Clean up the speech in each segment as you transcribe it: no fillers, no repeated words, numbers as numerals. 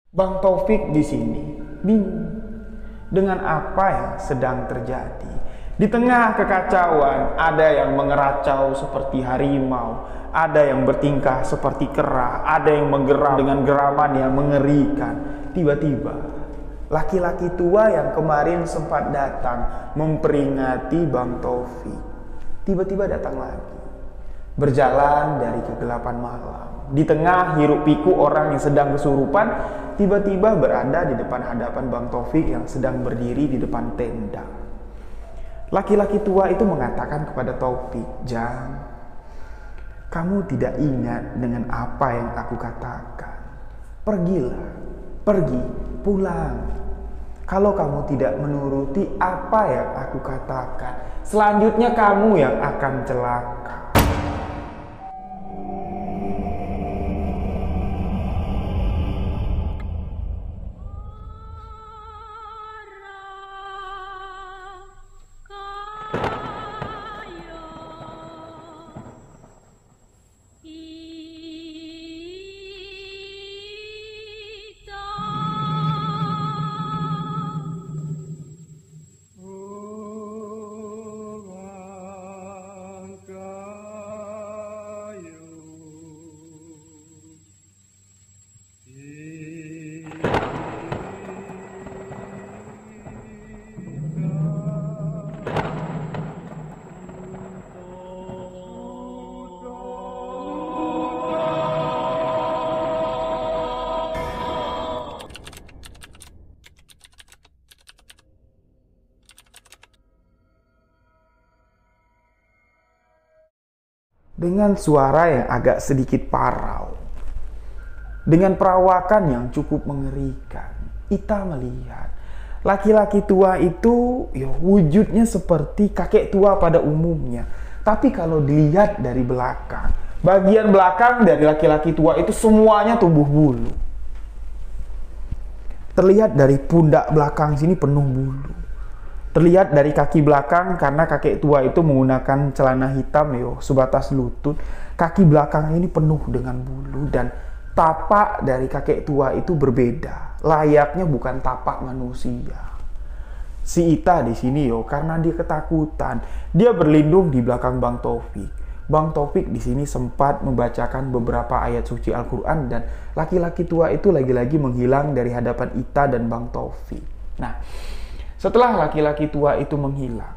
Bang Taufik di sini bingung dengan apa yang sedang terjadi. Di tengah kekacauan, ada yang mengeracau seperti harimau, ada yang bertingkah seperti kera, ada yang menggeram dengan geraman yang mengerikan. Tiba-tiba, laki-laki tua yang kemarin sempat datang memperingati Bang Taufik, tiba-tiba datang lagi, berjalan dari kegelapan malam. Di tengah hiruk pikuk orang yang sedang kesurupan, tiba-tiba berada di depan hadapan Bang Taufik yang sedang berdiri di depan tenda. Laki-laki tua itu mengatakan kepada Taufik, "Jang, kamu tidak ingat dengan apa yang aku katakan. Pergilah, pergi, pulang. Kalau kamu tidak menuruti apa yang aku katakan, selanjutnya kamu yang akan celaka." Dengan suara yang agak sedikit parau, dengan perawakan yang cukup mengerikan, Ita melihat laki-laki tua itu wujudnya seperti kakek tua pada umumnya. Tapi kalau dilihat dari belakang, bagian belakang dari laki-laki tua itu semuanya tumbuh bulu. Terlihat dari pundak belakang sini penuh bulu. Terlihat dari kaki belakang, karena kakek tua itu menggunakan celana hitam sebatas lutut. Kaki belakang ini penuh dengan bulu, dan tapak dari kakek tua itu berbeda. Layaknya bukan tapak manusia. Si Ita di sini karena dia ketakutan, dia berlindung di belakang Bang Taufik. Bang Taufik di sini sempat membacakan beberapa ayat suci Al-Quran, dan laki-laki tua itu lagi-lagi menghilang dari hadapan Ita dan Bang Taufik. Nah, setelah laki-laki tua itu menghilang,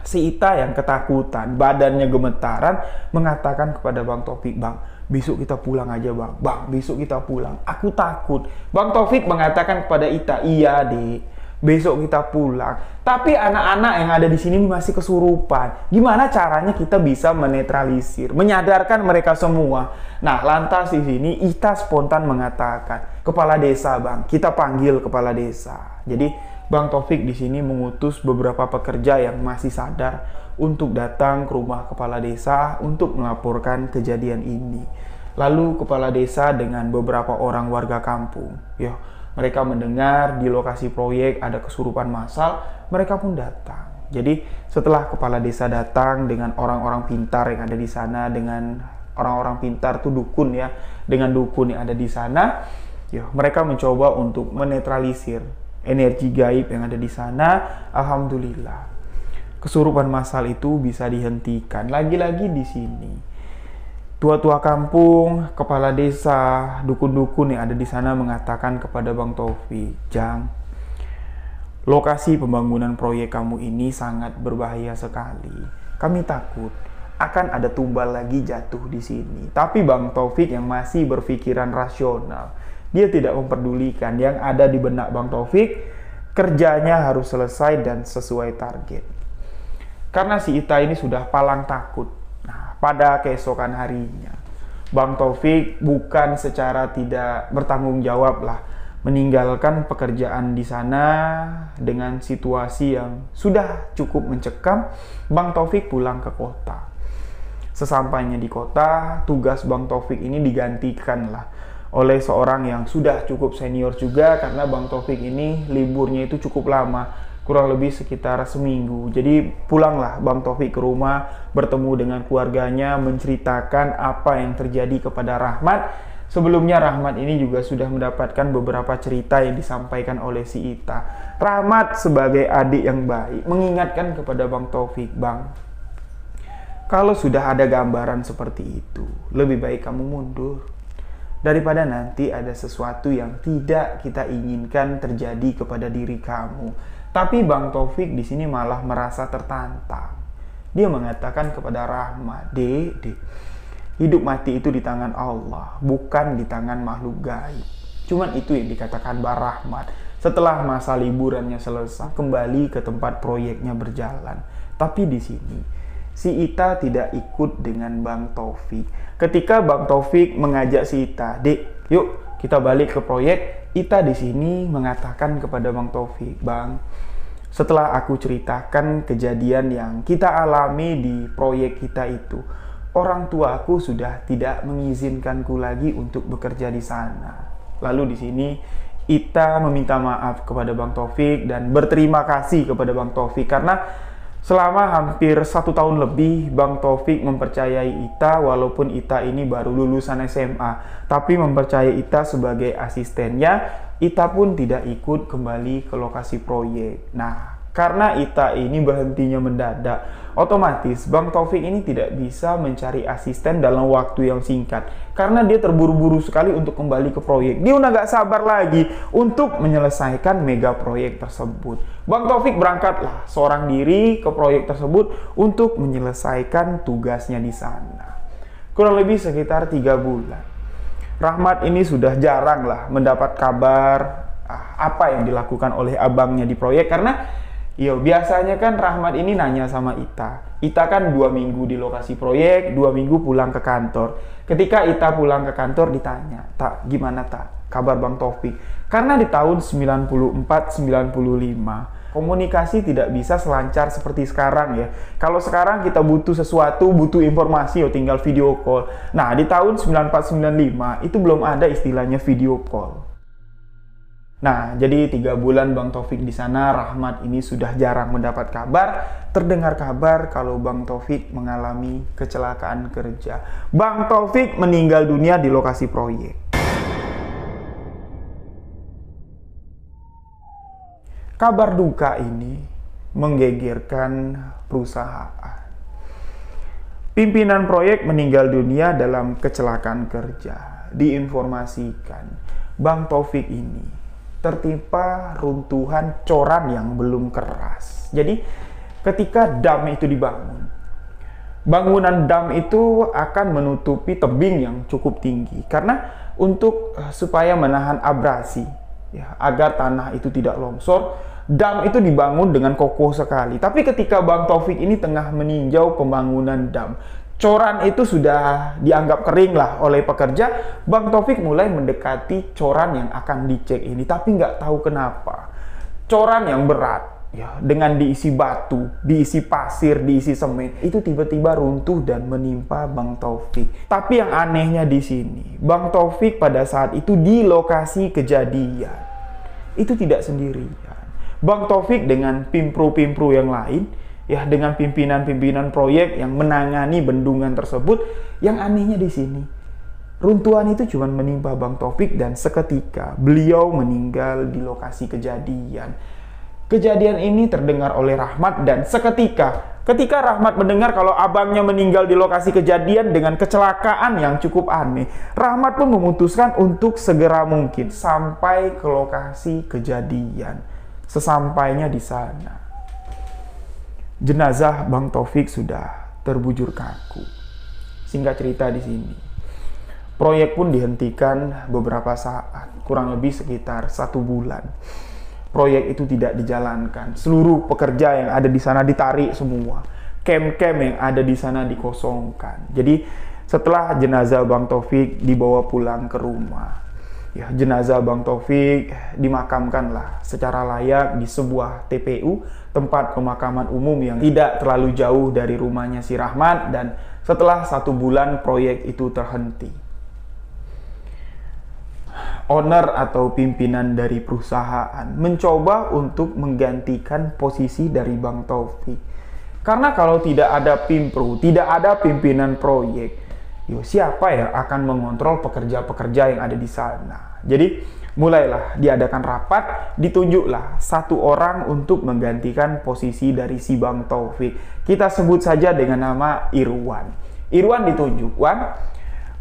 si Ita yang ketakutan, badannya gemetaran, mengatakan kepada Bang Taufik, "Bang, besok kita pulang aja bang. Bang, besok kita pulang. Aku takut." Bang Taufik mengatakan kepada Ita, "Iya dek, besok kita pulang. Tapi anak-anak yang ada di sini masih kesurupan. Gimana caranya kita bisa menetralisir, menyadarkan mereka semua?" Nah, lantas di sini Ita spontan mengatakan, "Kepala desa bang, kita panggil kepala desa." Jadi Bang Taufik di sini mengutus beberapa pekerja yang masih sadar untuk datang ke rumah kepala desa untuk melaporkan kejadian ini. Lalu kepala desa dengan beberapa orang warga kampung, mereka mendengar di lokasi proyek ada kesurupan massal, mereka pun datang. Jadi setelah kepala desa datang dengan orang-orang pintar yang ada di sana, dengan orang-orang pintar tuh dukun dengan dukun yang ada di sana, mereka mencoba untuk menetralisir energi gaib yang ada di sana. Alhamdulillah, kesurupan massal itu bisa dihentikan. Lagi-lagi di sini, tua-tua kampung, kepala desa, dukun-dukun yang ada di sana mengatakan kepada Bang Taufik, "Jang, lokasi pembangunan proyek kamu ini sangat berbahaya sekali. Kami takut akan ada tumbal lagi jatuh di sini." Tapi Bang Taufik yang masih berpikiran rasional, dia tidak memperdulikan yang ada di benak Bang Taufik. Kerjanya harus selesai dan sesuai target. Karena si Ita ini sudah palang takut. Nah, pada keesokan harinya, Bang Taufik bukan secara tidak bertanggung jawab meninggalkan pekerjaan di sana dengan situasi yang sudah cukup mencekam. Bang Taufik pulang ke kota. Sesampainya di kota, tugas Bang Taufik ini digantikan oleh seorang yang sudah cukup senior juga, karena Bang Taufik ini liburnya itu cukup lama, kurang lebih sekitar seminggu. Jadi pulanglah Bang Taufik ke rumah, bertemu dengan keluarganya, menceritakan apa yang terjadi kepada Rahmat, Sebelumnya Rahmat ini juga sudah mendapatkan beberapa cerita yang disampaikan oleh si Ita. Rahmat sebagai adik yang baik mengingatkan kepada Bang Taufik, "Bang, kalau sudah ada gambaran seperti itu, lebih baik kamu mundur. Daripada nanti ada sesuatu yang tidak kita inginkan terjadi kepada diri kamu." Tapi Bang Taufik di sini malah merasa tertantang. Dia mengatakan kepada Rahmat, Dek, hidup mati itu di tangan Allah, bukan di tangan makhluk gaib." Cuman itu yang dikatakan Bang Rahmat. Setelah masa liburannya selesai, kembali ke tempat proyeknya berjalan. Tapi di sini si Ita tidak ikut dengan Bang Taufik. Ketika Bang Taufik mengajak si Ita, "Dek, yuk kita balik ke proyek." Ita di sini mengatakan kepada Bang Taufik, "Bang, setelah aku ceritakan kejadian yang kita alami di proyek kita itu, orang tuaku sudah tidak mengizinkanku lagi untuk bekerja di sana." Lalu di sini Ita meminta maaf kepada Bang Taufik dan berterima kasih kepada Bang Taufik karena selama hampir 1 tahun lebih Bang Taufik mempercayai Ita, walaupun Ita ini baru lulusan SMA, tapi mempercayai Ita sebagai asistennya. Ita pun tidak ikut kembali ke lokasi proyek. Nah, karena Ita ini berhentinya mendadak, otomatis Bang Taufik ini tidak bisa mencari asisten dalam waktu yang singkat. Karena dia terburu-buru sekali untuk kembali ke proyek. Dia udah gak sabar lagi untuk menyelesaikan mega proyek tersebut. Bang Taufik berangkatlah seorang diri ke proyek tersebut untuk menyelesaikan tugasnya di sana. Kurang lebih sekitar 3 bulan. Rahmat ini sudah jarang lah mendapat kabar apa yang dilakukan oleh abangnya di proyek, karena biasanya kan Rahmat ini nanya sama Ita. Ita kan 2 minggu di lokasi proyek, 2 minggu pulang ke kantor. Ketika Ita pulang ke kantor ditanya, "Tak, gimana tak kabar Bang Taufik?" Karena di tahun 94-95 komunikasi tidak bisa selancar seperti sekarang ya. Kalau sekarang kita butuh sesuatu, butuh informasi, tinggal video call. Nah, di tahun 94-95 itu belum ada istilahnya video call. Nah, jadi 3 bulan Bang Taufik di sana, Rahmat ini sudah jarang mendapat kabar. Terdengar kabar kalau Bang Taufik mengalami kecelakaan kerja. Bang Taufik meninggal dunia di lokasi proyek. Kabar duka ini menggegerkan perusahaan. Pimpinan proyek meninggal dunia dalam kecelakaan kerja. Diinformasikan, Bang Taufik ini tertimpa runtuhan coran yang belum keras. Jadi, ketika dam itu dibangun, bangunan dam itu akan menutupi tebing yang cukup tinggi. Karena supaya menahan abrasi, agar tanah itu tidak longsor, dam itu dibangun dengan kokoh sekali. Tapi ketika Bang Taufik ini tengah meninjau pembangunan dam, coran itu sudah dianggap kering lah oleh pekerja. Bang Taufik mulai mendekati coran yang akan dicek ini, tapi nggak tahu kenapa coran yang berat, dengan diisi batu, diisi pasir, diisi semen, itu tiba-tiba runtuh dan menimpa Bang Taufik. Tapi yang anehnya di sini, Bang Taufik pada saat itu di lokasi kejadian itu tidak sendirian. Bang Taufik dengan pimpru-pimpru yang lain, dengan pimpinan-pimpinan proyek yang menangani bendungan tersebut. Yang anehnya di sini, runtuhan itu cuma menimpa Bang Taufik dan seketika beliau meninggal di lokasi kejadian. Kejadian ini terdengar oleh Rahmat dan ketika Rahmat mendengar kalau abangnya meninggal di lokasi kejadian dengan kecelakaan yang cukup aneh, Rahmat pun memutuskan untuk segera mungkin sampai ke lokasi kejadian. Sesampainya di sana, jenazah Bang Taufik sudah terbujur kaku. Singkat cerita di sini, proyek pun dihentikan beberapa saat, kurang lebih sekitar 1 bulan. Proyek itu tidak dijalankan. Seluruh pekerja yang ada di sana ditarik semua. Camp-camp yang ada di sana dikosongkan. Jadi setelah jenazah Bang Taufik dibawa pulang ke rumah, jenazah Bang Taufik dimakamkanlah secara layak di sebuah TPU, tempat pemakaman umum yang tidak terlalu jauh dari rumahnya si Rahmat. Dan setelah 1 bulan proyek itu terhenti. Owner atau pimpinan dari perusahaan mencoba untuk menggantikan posisi dari Bang Taufik. Karena kalau tidak ada pimpru, tidak ada pimpinan proyek, siapa yang akan mengontrol pekerja-pekerja yang ada di sana? Jadi mulailah diadakan rapat, ditunjuklah satu orang untuk menggantikan posisi dari si Bang Taufik. Kita sebut saja dengan nama Irwan. Irwan ditunjuk, Wan,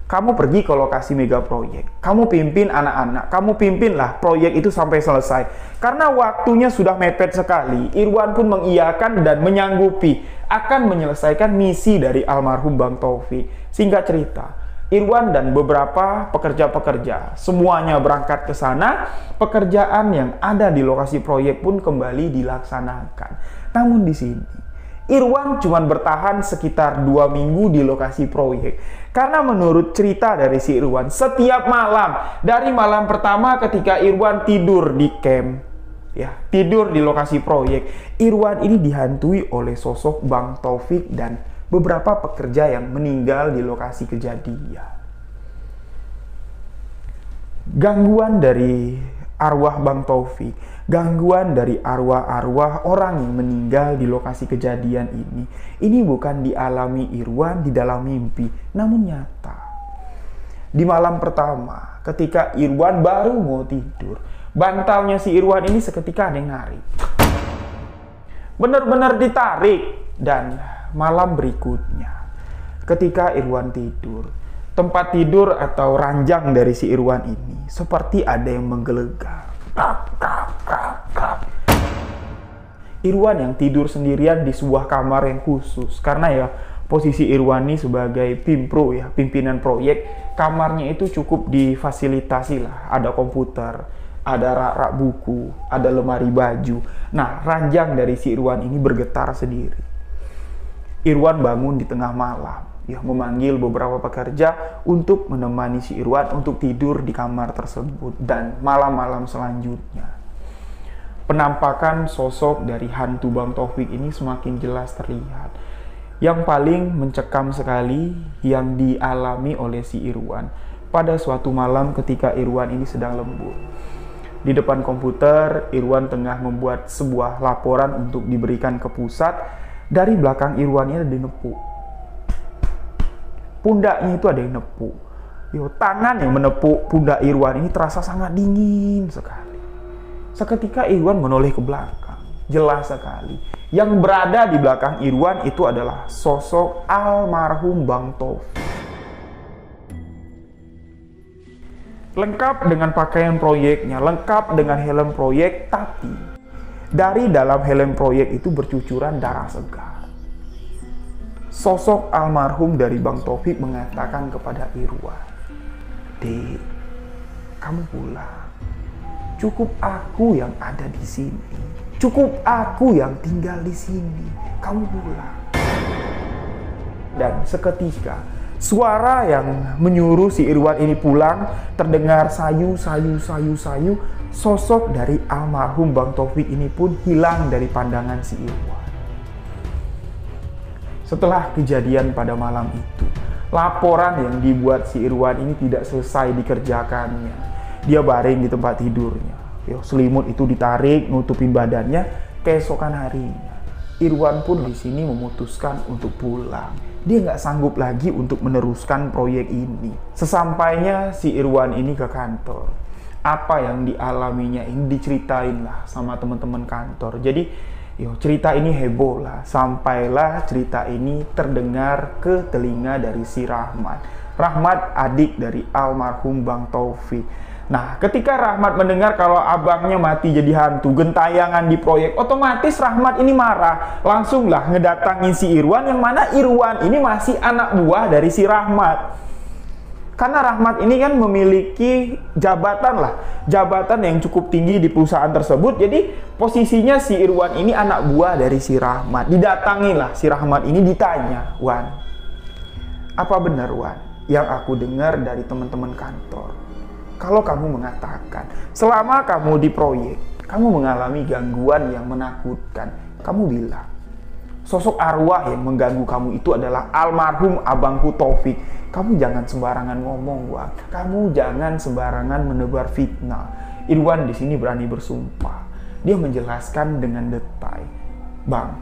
kamu pergi ke lokasi mega proyek, kamu pimpin anak-anak, kamu pimpinlah proyek itu sampai selesai. Karena waktunya sudah mepet sekali, Irwan pun mengiyakan dan menyanggupi akan menyelesaikan misi dari almarhum Bang Taufik. Singkat cerita, Irwan dan beberapa pekerja-pekerja semuanya berangkat ke sana. Pekerjaan yang ada di lokasi proyek pun kembali dilaksanakan. Namun di sini Irwan cuma bertahan sekitar 2 minggu di lokasi proyek. Karena menurut cerita dari si Irwan, setiap malam, dari malam pertama ketika Irwan tidur di camp, tidur di lokasi proyek, Irwan ini dihantui oleh sosok Bang Taufik dan beberapa pekerja yang meninggal di lokasi kejadian. Gangguan dari arwah Bang Taufik, gangguan dari arwah-arwah orang yang meninggal di lokasi kejadian ini bukan dialami Irwan di dalam mimpi, namun nyata. Di malam pertama, ketika Irwan baru mau tidur, bantalnya si Irwan ini seketika ada yang narik. Benar-benar ditarik. Dan malam berikutnya, ketika Irwan tidur, tempat tidur atau ranjang dari si Irwan ini seperti ada yang menggelegar. Irwan yang tidur sendirian di sebuah kamar yang khusus, karena posisi Irwan ini sebagai pimpro, pimpinan proyek, kamarnya itu cukup difasilitasi lah, ada komputer, ada rak-rak buku, ada lemari baju. Nah, ranjang dari si Irwan ini bergetar sendiri. Irwan bangun di tengah malam, memanggil beberapa pekerja untuk menemani si Irwan untuk tidur di kamar tersebut. Dan malam-malam selanjutnya, penampakan sosok dari hantu Bang Taufik ini semakin jelas terlihat. Yang paling mencekam sekali yang dialami oleh si Irwan pada suatu malam ketika Irwan ini sedang lembur. Di depan komputer, Irwan tengah membuat sebuah laporan untuk diberikan ke pusat. Dari belakang Irwan ini ada nepuk. Pundaknya itu ada yang nepuk. Tangan yang menepuk pundak Irwan ini terasa sangat dingin sekali. Seketika Irwan menoleh ke belakang. Jelas sekali. Yang berada di belakang Irwan itu adalah sosok almarhum Bang Taufik. Lengkap dengan pakaian proyeknya, lengkap dengan helm proyek, tapi dari dalam helm proyek itu bercucuran darah segar. Sosok almarhum dari Bang Taufik mengatakan kepada Irwan, "Dek, kamu pulang. Cukup aku yang ada di sini. Cukup aku yang tinggal di sini. Kamu pulang." Dan seketika suara yang menyuruh si Irwan ini pulang terdengar sayu. Sosok dari almarhum Bang Taufik ini pun hilang dari pandangan si Irwan. Setelah kejadian pada malam itu, laporan yang dibuat si Irwan ini tidak selesai dikerjakannya. Dia baring di tempat tidurnya. Selimut itu ditarik, nutupin badannya. Keesokan harinya, Irwan pun di sini memutuskan untuk pulang. Dia nggak sanggup lagi untuk meneruskan proyek ini. Sesampainya si Irwan ini ke kantor, apa yang dialaminya ini diceritain lah sama teman-teman kantor. Jadi cerita ini heboh lah, sampailah cerita ini terdengar ke telinga dari si Rahmat, adik dari almarhum Bang Taufik. Nah, ketika Rahmat mendengar kalau abangnya mati jadi hantu, gentayangan di proyek, otomatis Rahmat ini marah. Langsunglah ngedatangin si Irwan, yang mana Irwan ini masih anak buah dari si Rahmat. Karena Rahmat ini kan memiliki jabatan yang cukup tinggi di perusahaan tersebut. Jadi posisinya si Irwan ini anak buah dari si Rahmat. Didatangilah si Rahmat ini, ditanya, "Wan, apa benar Wan yang aku dengar dari teman-teman kantor? Kalau kamu mengatakan selama kamu di proyek, kamu mengalami gangguan yang menakutkan. Kamu bilang sosok arwah yang mengganggu kamu itu adalah almarhum abangku Taufik. Kamu jangan sembarangan ngomong, Wan. Kamu jangan sembarangan menebar fitnah." Irwan di sini berani bersumpah. Dia menjelaskan dengan detail, "Bang,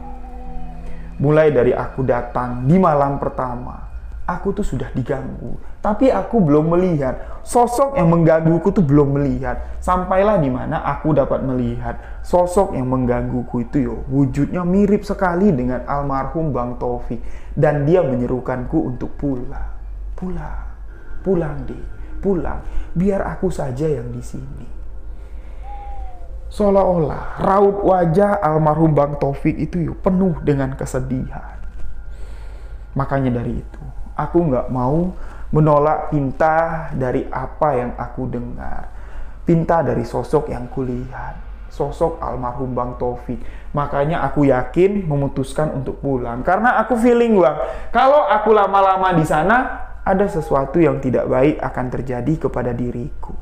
mulai dari aku datang di malam pertama, aku tuh sudah diganggu. Tapi aku belum melihat sosok yang menggangguku tuh belum melihat. Sampailah di mana aku dapat melihat sosok yang menggangguku itu wujudnya mirip sekali dengan almarhum Bang Taufik. Dan dia menyerukanku untuk pulang. Pulang deh, pulang. Biar aku saja yang di sini. Seolah-olah raut wajah almarhum Bang Taufik itu penuh dengan kesedihan. Makanya dari itu, aku nggak mau menolak pinta dari apa yang aku dengar. Pinta dari sosok yang kulihat. Sosok almarhum Bang Taufik. Makanya aku yakin memutuskan untuk pulang. Karena aku feeling, Bang, kalau aku lama-lama di sana, ada sesuatu yang tidak baik akan terjadi kepada diriku.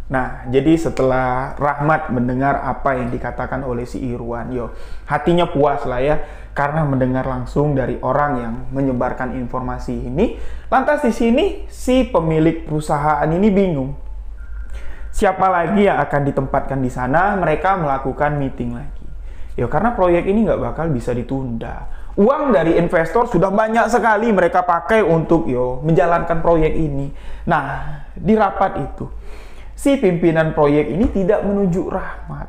Nah, jadi setelah Rahmat mendengar apa yang dikatakan oleh si Irwan, hatinya puas lah ya, karena mendengar langsung dari orang yang menyebarkan informasi ini. Lantas di sini si pemilik perusahaan ini bingung. Siapa lagi yang akan ditempatkan di sana? Mereka melakukan meeting lagi. Karena proyek ini nggak bakal bisa ditunda. Uang dari investor sudah banyak sekali mereka pakai untuk menjalankan proyek ini. Nah, di rapat itu, si pimpinan proyek ini tidak menuju Rahmat.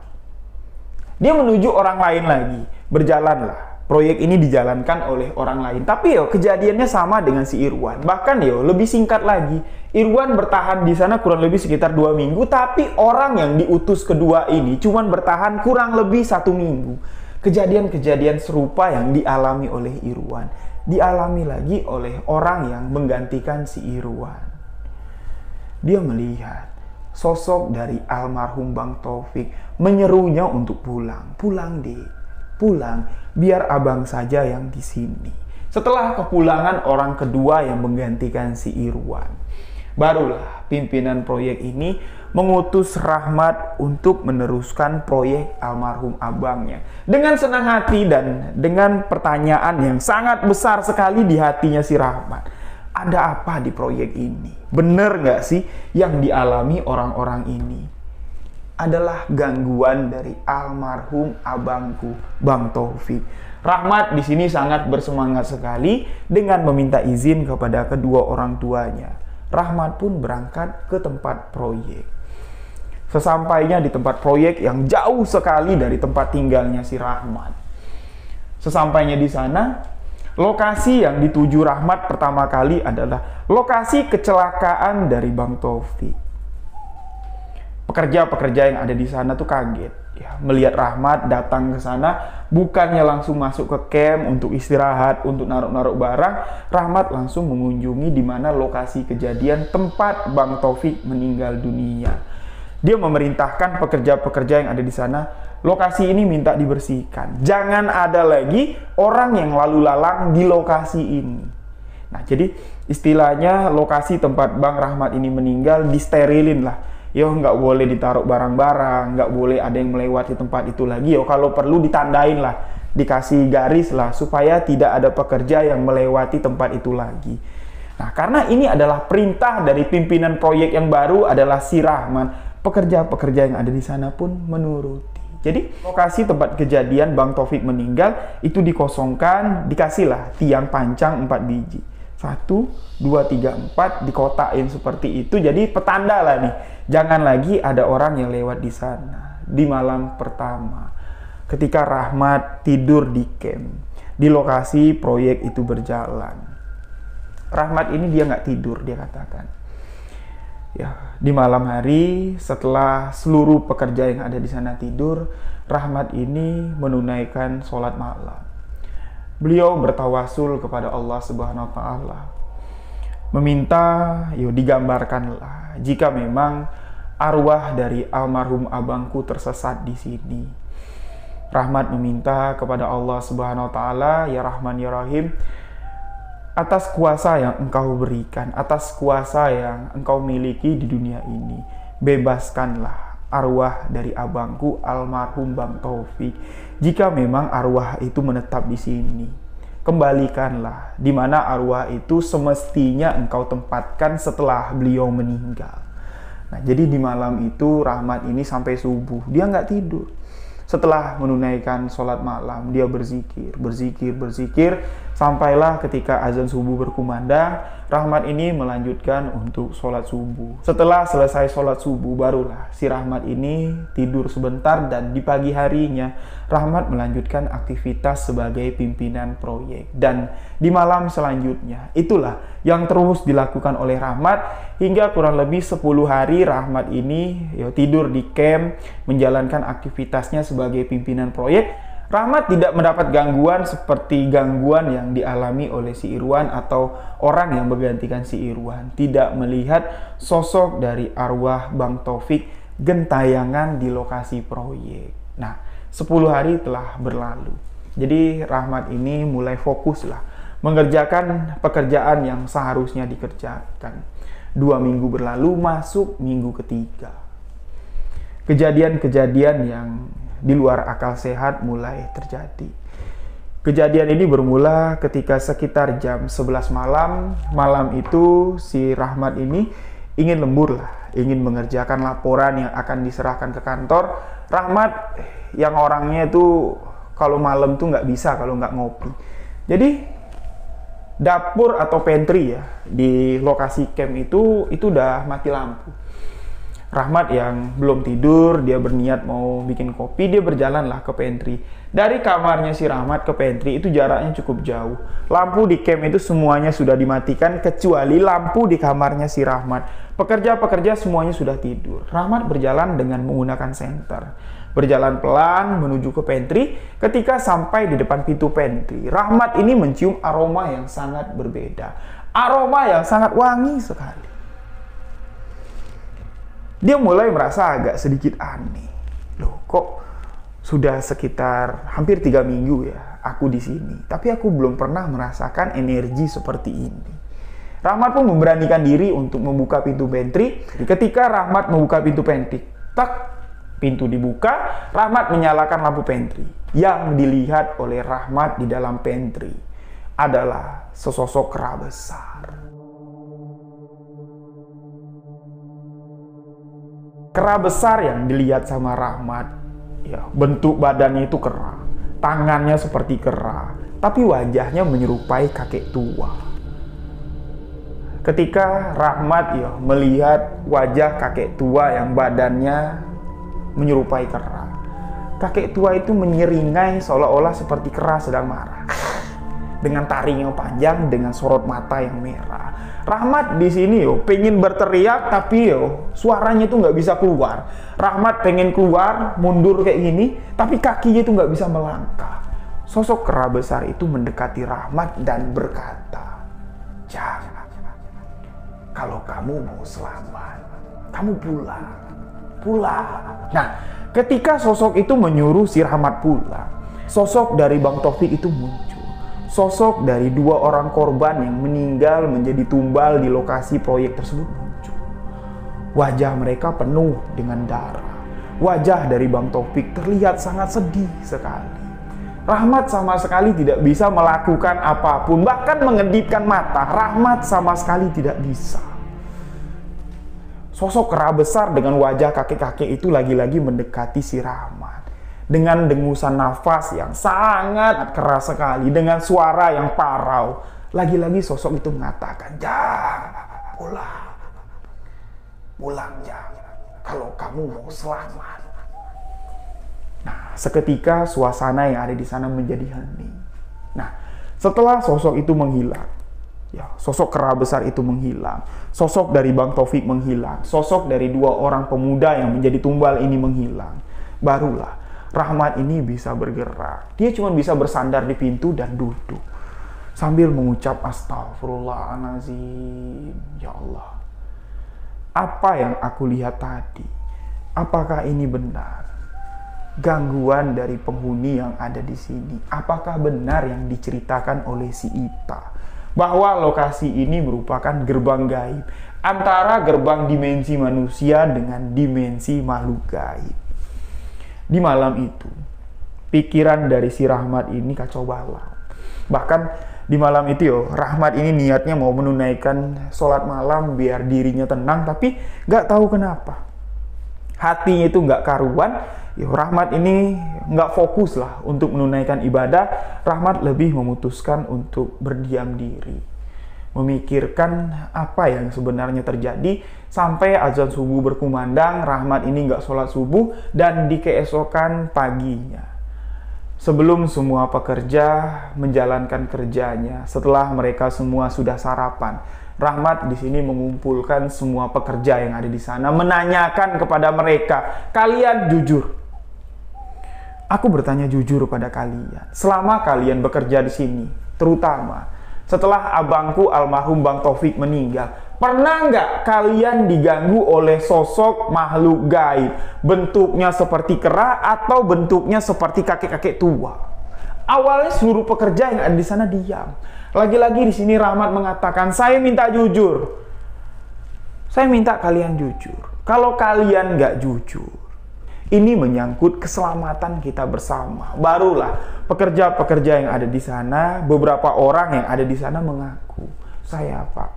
Dia menuju orang lain lagi. Berjalanlah. Proyek ini dijalankan oleh orang lain. Tapi kejadiannya sama dengan si Irwan. Bahkan lebih singkat lagi. Irwan bertahan di sana kurang lebih sekitar 2 minggu. Tapi orang yang diutus kedua ini cuman bertahan kurang lebih 1 minggu. Kejadian-kejadian serupa yang dialami oleh Irwan dialami lagi oleh orang yang menggantikan si Irwan. Dia melihat sosok dari almarhum Bang Taufik menyerunya untuk pulang. Pulang deh, pulang, biar abang saja yang di sini. Setelah kepulangan orang kedua yang menggantikan si Irwan, barulah pimpinan proyek ini mengutus Rahmat untuk meneruskan proyek almarhum abangnya. Dengan senang hati dan dengan pertanyaan yang sangat besar sekali di hatinya si Rahmat. Ada apa di proyek ini? Bener nggak sih yang dialami orang-orang ini? Adalah gangguan dari almarhum abangku, Bang Taufik. Rahmat di sini sangat bersemangat sekali dengan meminta izin kepada kedua orang tuanya. Rahmat pun berangkat ke tempat proyek. Sesampainya di tempat proyek yang jauh sekali dari tempat tinggalnya si Rahmat. Sesampainya di sana, lokasi yang dituju Rahmat pertama kali adalah lokasi kecelakaan dari Bang Taufik. Pekerja-pekerja yang ada di sana tuh kaget melihat Rahmat datang ke sana, bukannya langsung masuk ke camp untuk istirahat, untuk naruh-naruh barang. Rahmat langsung mengunjungi di mana lokasi kejadian tempat Bang Taufik meninggal dunia. Dia memerintahkan pekerja-pekerja yang ada di sana, lokasi ini minta dibersihkan. Jangan ada lagi orang yang lalu lalang di lokasi ini. Nah, jadi istilahnya lokasi tempat Bang Rahmat ini meninggal disterilin lah. Nggak boleh ditaruh barang-barang, nggak boleh ada yang melewati tempat itu lagi. Kalau perlu ditandain lah, dikasih garis lah, supaya tidak ada pekerja yang melewati tempat itu lagi. Nah, karena ini adalah perintah dari pimpinan proyek yang baru adalah si Rahmat, pekerja-pekerja yang ada di sana pun menuruti. Jadi lokasi tempat kejadian Bang Taufik meninggal itu dikosongkan, dikasihlah tiang pancang 4 biji. 1, 2, 3, 4 dikotakin seperti itu. Jadi petanda lah nih, jangan lagi ada orang yang lewat di sana. Di malam pertama, ketika Rahmat tidur di camp, di lokasi proyek itu berjalan. Rahmat ini dia nggak tidur, dia katakan. Di malam hari setelah seluruh pekerja yang ada di sana tidur, Rahmat ini menunaikan sholat malam. Beliau bertawasul kepada Allah Subhanahu wa Ta'ala, meminta digambarkanlah jika memang arwah dari almarhum abangku tersesat di sini. Rahmat meminta kepada Allah Subhanahu wa Ta'ala, ya Rahman ya Rahim, atas kuasa yang engkau berikan, atas kuasa yang engkau miliki di dunia ini, bebaskanlah arwah dari abangku almarhum Bang Taufik. Jika memang arwah itu menetap di sini, kembalikanlah di mana arwah itu semestinya engkau tempatkan setelah beliau meninggal. Nah, jadi di malam itu Rahmat ini sampai subuh dia nggak tidur. Setelah menunaikan sholat malam, dia berzikir, sampailah ketika azan subuh berkumandang. Rahmat ini melanjutkan untuk sholat subuh. Setelah selesai sholat subuh, barulah si Rahmat ini tidur sebentar, dan di pagi harinya Rahmat melanjutkan aktivitas sebagai pimpinan proyek. Dan di malam selanjutnya, itulah yang terus dilakukan oleh Rahmat hingga kurang lebih 10 hari Rahmat ini tidur di camp, menjalankan aktivitasnya sebagai pimpinan proyek. Rahmat tidak mendapat gangguan seperti gangguan yang dialami oleh si Irwan atau orang yang menggantikan si Irwan. Tidak melihat sosok dari arwah Bang Taufik gentayangan di lokasi proyek. Nah, 10 hari telah berlalu. Jadi Rahmat ini mulai fokuslah mengerjakan pekerjaan yang seharusnya dikerjakan. 2 minggu berlalu, masuk minggu ketiga. Kejadian-kejadian yang di luar akal sehat mulai terjadi. Kejadian ini bermula ketika sekitar jam 11 malam. Malam itu si Rahmat ini ingin lembur lah, ingin mengerjakan laporan yang akan diserahkan ke kantor. Rahmat yang orangnya itu kalau malam tuh nggak bisa kalau nggak ngopi. Jadi dapur atau pantry ya di lokasi camp itu udah mati lampu. Rahmat yang belum tidur, dia berniat mau bikin kopi, dia berjalanlah ke pantry. Dari kamarnya si Rahmat ke pantry itu jaraknya cukup jauh. Lampu di camp itu semuanya sudah dimatikan kecuali lampu di kamarnya si Rahmat. Pekerja-pekerja semuanya sudah tidur. Rahmat berjalan dengan menggunakan senter. Berjalan pelan menuju ke pantry. Ketika sampai di depan pintu pantry, Rahmat ini mencium aroma yang sangat berbeda. Aroma yang sangat wangi sekali. Dia mulai merasa agak sedikit aneh. Loh, kok sudah sekitar hampir 3 minggu ya aku di sini, tapi aku belum pernah merasakan energi seperti ini. Rahmat pun memberanikan diri untuk membuka pintu pantry. Ketika Rahmat membuka pintu pantry, tak, pintu dibuka, Rahmat menyalakan lampu pantry. Yang dilihat oleh Rahmat di dalam pantry adalah sesosok kera besar. Kera besar yang dilihat sama Rahmat, ya bentuk badannya itu kera, tangannya seperti kera, tapi wajahnya menyerupai kakek tua. Ketika Rahmat melihat wajah kakek tua yang badannya menyerupai kera, kakek tua itu menyeringai seolah-olah seperti kera sedang marah, dengan taring yang panjang, dengan sorot mata yang merah. Rahmat di sini pengen berteriak tapi suaranya itu nggak bisa keluar. Rahmat pengen keluar, mundur kayak gini, tapi kakinya itu nggak bisa melangkah. Sosok kera besar itu mendekati Rahmat dan berkata, "Jangan, kalau kamu mau selamat, kamu pulang. Nah, ketika sosok itu menyuruh si Rahmat pulang, sosok dari Bang Taufik itu muncul. Sosok dari 2 orang korban yang meninggal menjadi tumbal di lokasi proyek tersebut muncul. Wajah mereka penuh dengan darah. Wajah dari Bang Taufik terlihat sangat sedih sekali. Rahmat sama sekali tidak bisa melakukan apapun, bahkan mengedipkan mata. Rahmat sama sekali tidak bisa. Sosok kera besar dengan wajah kakek-kakek itu lagi-lagi mendekati si Rahmat. Dengan dengusan nafas yang sangat keras sekali, dengan suara yang parau. Lagi-lagi sosok itu mengatakan, "Jangan, pulang jangan, kalau kamu mau selamat." Nah, seketika suasana yang ada di sana menjadi hening. Nah, setelah sosok itu menghilang, sosok kera besar itu menghilang, sosok dari Bang Taufik menghilang, sosok dari 2 orang pemuda yang menjadi tumbal ini menghilang, barulah Rahmat ini bisa bergerak. Dia cuma bisa bersandar di pintu dan duduk sambil mengucap astagfirullahaladzim. Ya Allah, apa yang aku lihat tadi, apakah ini benar? Gangguan dari penghuni yang ada di sini, apakah benar yang diceritakan oleh si Ita, bahwa lokasi ini merupakan gerbang gaib antara gerbang dimensi manusia dengan dimensi makhluk gaib? Di malam itu, pikiran dari si Rahmat ini kacau balau. Bahkan di malam itu Rahmat ini niatnya mau menunaikan sholat malam biar dirinya tenang, tapi gak tahu kenapa hatinya itu nggak karuan, ya Rahmat ini nggak fokus lah untuk menunaikan ibadah. Rahmat lebih memutuskan untuk berdiam diri, memikirkan apa yang sebenarnya terjadi. Sampai azan subuh berkumandang, Rahmat ini nggak sholat subuh, dan di keesokan paginya, sebelum semua pekerja menjalankan kerjanya, setelah mereka semua sudah sarapan, Rahmat di sini mengumpulkan semua pekerja yang ada di sana, menanyakan kepada mereka, kalian jujur. Aku bertanya jujur pada kalian, selama kalian bekerja di sini, terutama setelah abangku almarhum Bang Taufik meninggal, pernah nggak kalian diganggu oleh sosok makhluk gaib? Bentuknya seperti kera atau bentuknya seperti kakek-kakek tua? Awalnya seluruh pekerja yang ada di sana diam. Lagi-lagi di sini Rahmat mengatakan, saya minta jujur. Saya minta kalian jujur. Kalau kalian nggak jujur, ini menyangkut keselamatan kita bersama. Barulah pekerja-pekerja yang ada di sana, beberapa orang yang ada di sana mengaku, saya Pak,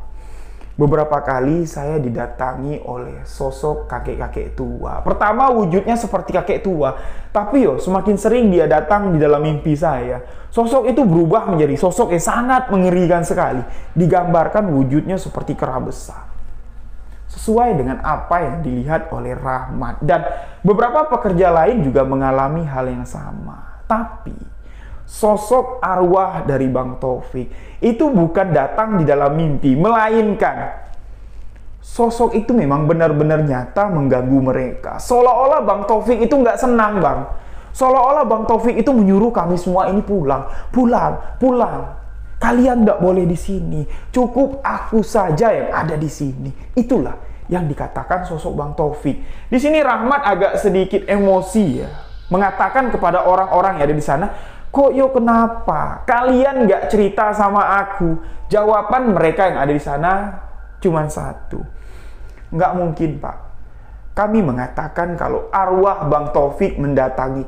beberapa kali saya didatangi oleh sosok kakek-kakek tua. Pertama wujudnya seperti kakek tua, tapi semakin sering dia datang di dalam mimpi saya, sosok itu berubah menjadi sosok yang sangat mengerikan sekali. Digambarkan wujudnya seperti kera besar, sesuai dengan apa yang dilihat oleh Rahmat. Dan beberapa pekerja lain juga mengalami hal yang sama. Tapi sosok arwah dari Bang Taufik itu bukan datang di dalam mimpi, melainkan sosok itu memang benar-benar nyata mengganggu mereka. Seolah-olah Bang Taufik itu nggak senang, Bang. Seolah-olah Bang Taufik itu menyuruh kami semua ini pulang. Kalian nggak boleh di sini. Cukup aku saja yang ada di sini. Itulah yang dikatakan sosok Bang Taufik. Di sini Rahmat agak sedikit emosi ya, mengatakan kepada orang-orang yang ada di sana, kok kenapa kalian nggak cerita sama aku? Jawaban mereka yang ada di sana cuma satu, nggak mungkin Pak. Kami mengatakan kalau arwah Bang Taufik mendatangi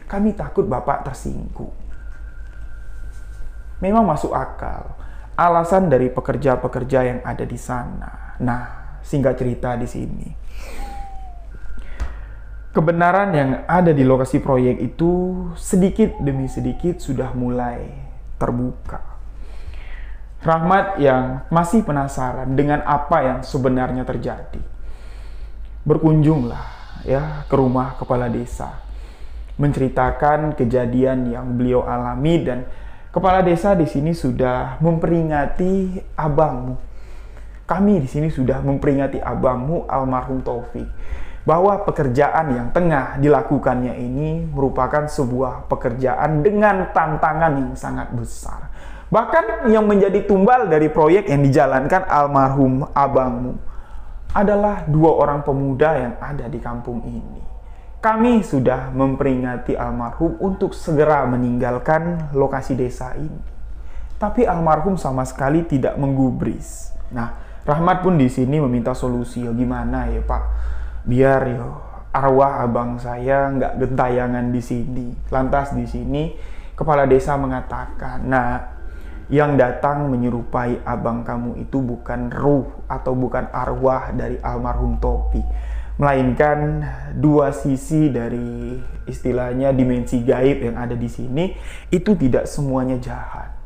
kami takut Bapak tersinggung. Memang masuk akal alasan dari pekerja-pekerja yang ada di sana. Nah, singkat cerita di sini, kebenaran yang ada di lokasi proyek itu sedikit demi sedikit sudah mulai terbuka. Rahmat yang masih penasaran dengan apa yang sebenarnya terjadi, berkunjunglah ya ke rumah kepala desa, menceritakan kejadian yang beliau alami. Dan kepala desa di sini sudah memperingati abangmu. Kami di sini sudah memperingati abangmu almarhum Taufik, bahwa pekerjaan yang tengah dilakukannya ini merupakan sebuah pekerjaan dengan tantangan yang sangat besar. Bahkan yang menjadi tumbal dari proyek yang dijalankan almarhum abangmu adalah 2 orang pemuda yang ada di kampung ini. Kami sudah memperingati almarhum untuk segera meninggalkan lokasi desa ini, tapi almarhum sama sekali tidak menggubris. Nah, Rahmat pun di sini meminta solusi. Gimana ya Pak, biar arwah abang saya nggak gentayangan di sini. Lantas di sini kepala desa mengatakan, nah, yang datang menyerupai abang kamu itu bukan ruh atau bukan arwah dari almarhum Taufik, melainkan 2 sisi dari istilahnya dimensi gaib yang ada di sini. Itu tidak semuanya jahat.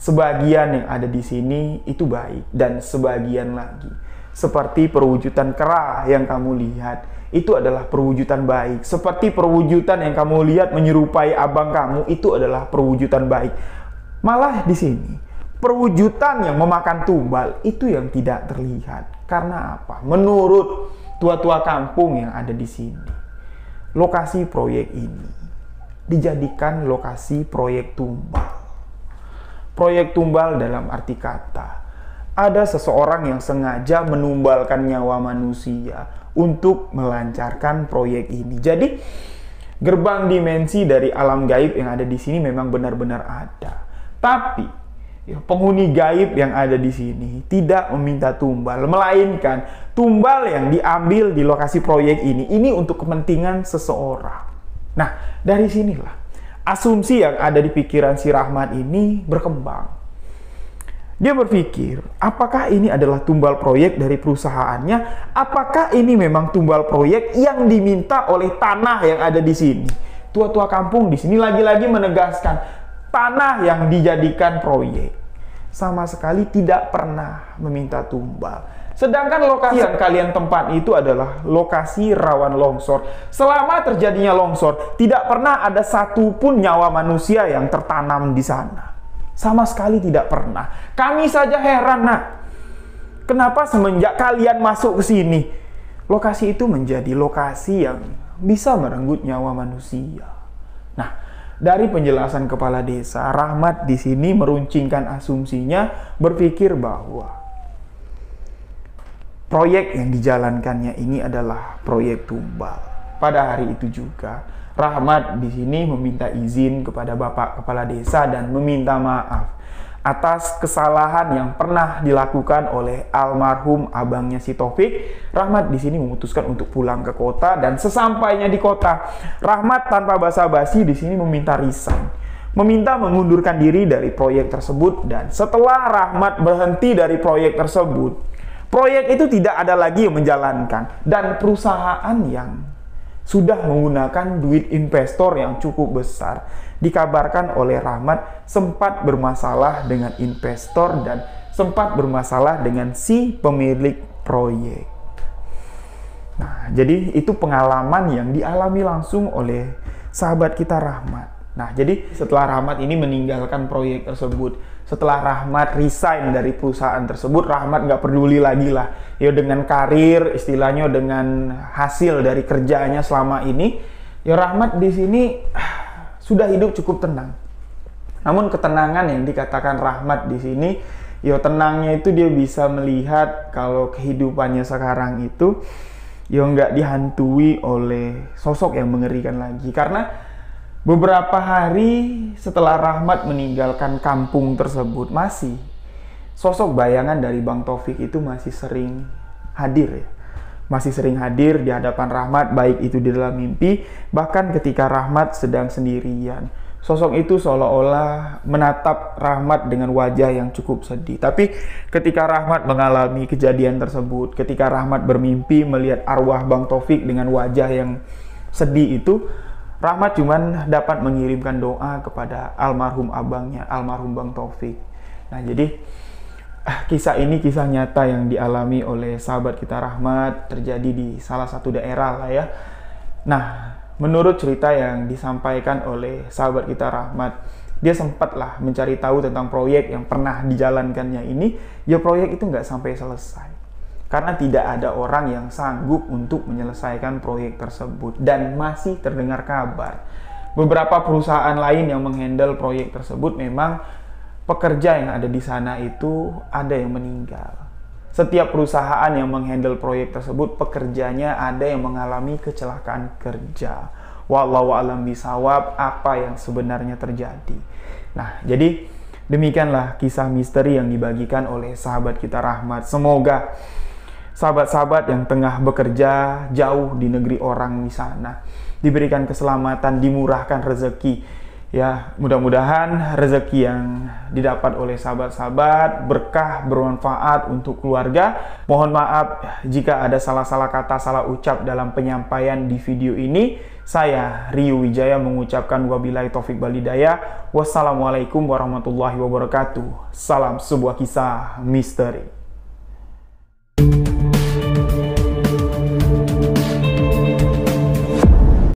Sebagian yang ada di sini itu baik, dan sebagian lagi seperti perwujudan kera yang kamu lihat itu adalah perwujudan baik. Seperti perwujudan yang kamu lihat menyerupai abang kamu itu adalah perwujudan baik. Malah di sini perwujudan yang memakan tumbal itu yang tidak terlihat. Karena apa? Menurut tua-tua kampung yang ada di sini, lokasi proyek ini dijadikan lokasi proyek tumbal. Proyek tumbal dalam arti kata, ada seseorang yang sengaja menumbalkan nyawa manusia untuk melancarkan proyek ini. Jadi gerbang dimensi dari alam gaib yang ada di sini memang benar-benar ada. Tapi penghuni gaib yang ada di sini tidak meminta tumbal, melainkan tumbal yang diambil di lokasi proyek ini untuk kepentingan seseorang. Nah, dari sinilah asumsi yang ada di pikiran si Rahmat ini berkembang. Dia berpikir, apakah ini adalah tumbal proyek dari perusahaannya? Apakah ini memang tumbal proyek yang diminta oleh tanah yang ada di sini? Tua-tua kampung di sini lagi-lagi menegaskan, tanah yang dijadikan proyek sama sekali tidak pernah meminta tumbal. Sedangkan lokasi yang kalian tempat itu adalah lokasi rawan longsor. Selama terjadinya longsor, tidak pernah ada satupun nyawa manusia yang tertanam di sana. Sama sekali tidak pernah. Kami saja heran, nak. Kenapa semenjak kalian masuk ke sini, lokasi itu menjadi lokasi yang bisa merenggut nyawa manusia. Nah, dari penjelasan kepala desa, Rahmat di sini meruncingkan asumsinya, berpikir bahwa proyek yang dijalankannya ini adalah proyek tumbal. Pada hari itu juga, Rahmat di sini meminta izin kepada Bapak Kepala Desa dan meminta maaf atas kesalahan yang pernah dilakukan oleh almarhum abangnya si Taufik. Rahmat di sini memutuskan untuk pulang ke kota, dan sesampainya di kota, Rahmat tanpa basa-basi di sini meminta resign, meminta mengundurkan diri dari proyek tersebut. Dan setelah Rahmat berhenti dari proyek tersebut, proyek itu tidak ada lagi yang menjalankan, dan perusahaan yang sudah menggunakan duit investor yang cukup besar, dikabarkan oleh Rahmat sempat bermasalah dengan investor dan sempat bermasalah dengan si pemilik proyek. Nah, jadi itu pengalaman yang dialami langsung oleh sahabat kita Rahmat. Nah, jadi setelah Rahmat ini meninggalkan proyek tersebut, setelah Rahmat resign dari perusahaan tersebut, Rahmat nggak peduli lagi lah ya dengan karir, istilahnya dengan hasil dari kerjanya selama ini. Ya Rahmat di sini sudah hidup cukup tenang. Namun ketenangan yang dikatakan Rahmat di sini, ya tenangnya itu dia bisa melihat kalau kehidupannya sekarang itu ya nggak dihantui oleh sosok yang mengerikan lagi. Karena beberapa hari setelah Rahmat meninggalkan kampung tersebut, masih sosok bayangan dari Bang Taufik itu masih sering hadir ya. Masih sering hadir di hadapan Rahmat, baik itu di dalam mimpi, bahkan ketika Rahmat sedang sendirian. Sosok itu seolah-olah menatap Rahmat dengan wajah yang cukup sedih. Tapi ketika Rahmat mengalami kejadian tersebut, ketika Rahmat bermimpi melihat arwah Bang Taufik dengan wajah yang sedih itu, Rahmat cuman dapat mengirimkan doa kepada almarhum abangnya, almarhum Bang Taufik. Nah, jadi kisah ini kisah nyata yang dialami oleh sahabat kita Rahmat, terjadi di salah satu daerah lah ya. Nah, menurut cerita yang disampaikan oleh sahabat kita Rahmat, dia sempatlah mencari tahu tentang proyek yang pernah dijalankannya ini. Ya proyek itu nggak sampai selesai, karena tidak ada orang yang sanggup untuk menyelesaikan proyek tersebut. Dan masih terdengar kabar beberapa perusahaan lain yang menghandle proyek tersebut, memang pekerja yang ada di sana itu ada yang meninggal. Setiap perusahaan yang menghandle proyek tersebut, pekerjanya ada yang mengalami kecelakaan kerja. Wallahu a'lam bishawab, apa yang sebenarnya terjadi. Nah, jadi demikianlah kisah misteri yang dibagikan oleh sahabat kita Rahmat. Semoga sahabat-sahabat yang tengah bekerja jauh di negeri orang di sana diberikan keselamatan, dimurahkan rezeki. Ya, mudah-mudahan rezeki yang didapat oleh sahabat-sahabat berkah, bermanfaat untuk keluarga. Mohon maaf jika ada salah-salah kata, salah ucap dalam penyampaian di video ini. Saya Rio Wijaya mengucapkan wabillahi taufik wal hidayah. Wassalamualaikum warahmatullahi wabarakatuh. Salam sebuah kisah misteri.